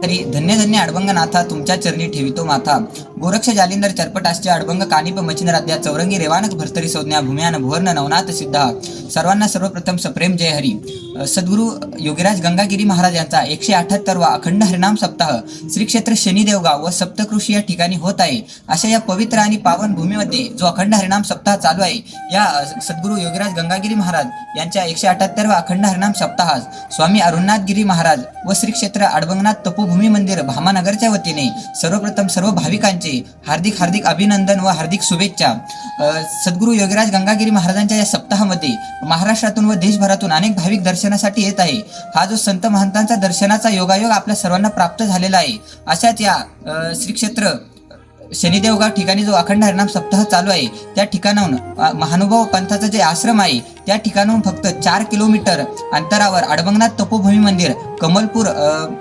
तरी धन्य धन्य अडबंगनाथा तुमच्या चरणी ठेवितो माथा. गोरक्ष जालिंदर चरपटाश्च अडबंग कानिप मचिन राध्या चौरंगी रेवानक भर्तरी संज्ञा भूम्यान भुवर्ण नवनाथ सिद्धा. सर्वांना सर्वप्रथम सप्रेम जय हरी. सद्गुरू योगीराज गंगागिरी महाराज यांचा 178वा अखंड हरिनाम सप्ताह श्री क्षेत्र शनिदेवगाव व सप्तकृषी या ठिकाणी होत आहे. अशा या पवित्र आणि पावन भूमीमध्ये जो अखंड हरिनाम सप्ताह चालू आहे, या सद्गुरू योगीराज गंगागिरी महाराज यांच्या 178वा अखंड हरिनाम सप्ताहास स्वामी अरुणनाथगिरी महाराज व श्री क्षेत्र अडबंगनाथ तपोभूमी मंदिर भामानगरच्या वतीने सर्वप्रथम सर्व भाविकांचे हार्दिक हार्दिक अभिनंदन व हार्दिक शुभेच्छा. सद्गुरू योगीराज गंगागिरी महाराजांच्या या सप्ताहामध्ये महाराष्ट्रातून व देशभरातून अनेक भाविक दर्शनासाठी येत आहे. हा जो संत महंतांचा दर्शनाचा योगायोग आपल्या सर्वांना प्राप्त झालेला आहे. अशाच या श्री क्षेत्र शनिदेवगाव ठिकाणी जो अखंड हरिनाम सप्ताह चालू आहे, त्या ठिकाणाहून महानुभाव पंथाचा जे आश्रम आहे त्या ठिकाणाहून फक्त 4 किलोमीटर अंतरावर अडबंगनाथ तपोभूमी मंदिर, कमलपूर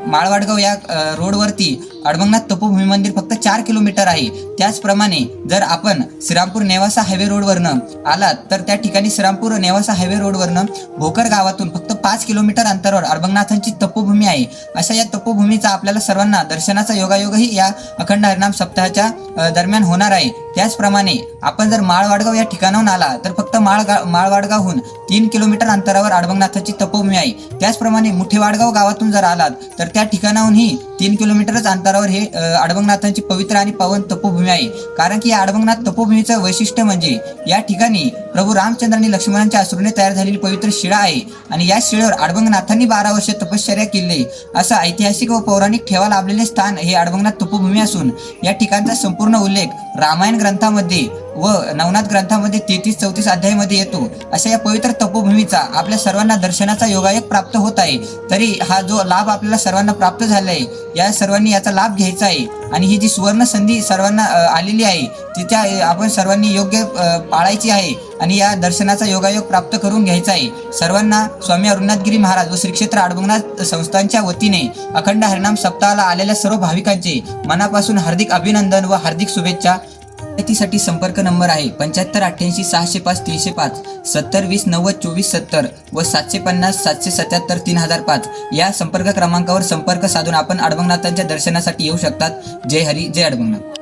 माळवाडगाव या रोडवरती अडबंगनाथ तपोभूमी मंदिर फक्त 4 किलोमीटर आहे. त्याचप्रमाणे जर आपण श्रीरामपूर नेवासा हायवे रोडवरनं आलात तर त्या ठिकाणी श्रीरामपूर नेवासा हायवे रोडवरनं भोकर गावातून फक्त 5 किलोमीटर अंतरावर अडबंगनाथांची तपोभूमी आहे. अशा या तपोभूमीचा आपल्याला सर्वांना दर्शनाचा योगायोगही या अखंड हरिनाम सप्ताहाच्या दरम्यान होणार आहे. त्याचप्रमाणे आपण जर माळवाडगाव या ठिकाणाहून आला तर फक्त माळवाडगावहून 3 किलोमीटर अंतरावर अडबंगनाथाची तपोभूमी आहे. त्याचप्रमाणे मुठेवाडगाव गावातून जर आलात तर त्या ठिकाणाहूनही 3 किलोमीटरच अंतरावर हे अडबंगनाथांची पवित्र आणि पावन तपोभूमी आहे. कारण की या अडबंगनाथ तपोभूमीचं वैशिष्ट्य म्हणजे या ठिकाणी प्रभू रामचंद्र आणि लक्ष्मणांच्या अश्रूने तयार झालेली पवित्र शिळा आहे आणि या शिळेवर अडबंगनाथांनी 12 वर्ष तपश्चर्या केली. असं ऐतिहासिक व पौराणिक ठेवा लाभलेले स्थान हे अडबंगनाथ तपोभूमी असून या ठिकाणचा संपूर्ण उल्लेख रामायण ग्रंथामध्ये व नवनाथ ग्रंथामध्ये 33-34 अध्यायामध्ये येतो. अशा या पवित्र तपोभूमीचा आपल्या सर्वांना दर्शनाचा योगायोग प्राप्त होत आहे. तरी हा जो लाभ आपल्याला सर्वांना प्राप्त झाला आहे, या सर्वांनी याचा लाभ घ्यायचा आहे आणि ही जी सुवर्ण संधी सर्वांना आलेली आहे तिच्या आपण सर्वांनी योग्य पाळायची आहे आणि या दर्शनाचा योगायोग प्राप्त करून घ्यायचा आहे. सर्वांना स्वामी अरुणनाथगिरी महाराज व श्री क्षेत्र अडबंगनाथ संस्थांच्या वतीने अखंड हरिनाम सप्ताहाला आलेल्या सर्व भाविकांचे मनापासून हार्दिक अभिनंदन व हार्दिक शुभेच्छा. माहितीसाठी संपर्क नंबर आहे 7588 605 305, 70 20 90 24 70 व 750 777 3005 या संपर्क क्रमांकावर संपर्क साधून आपण अडबंगनाथांच्या दर्शनासाठी येऊ शकतात. जय हरी, जय अडबंगनाथ.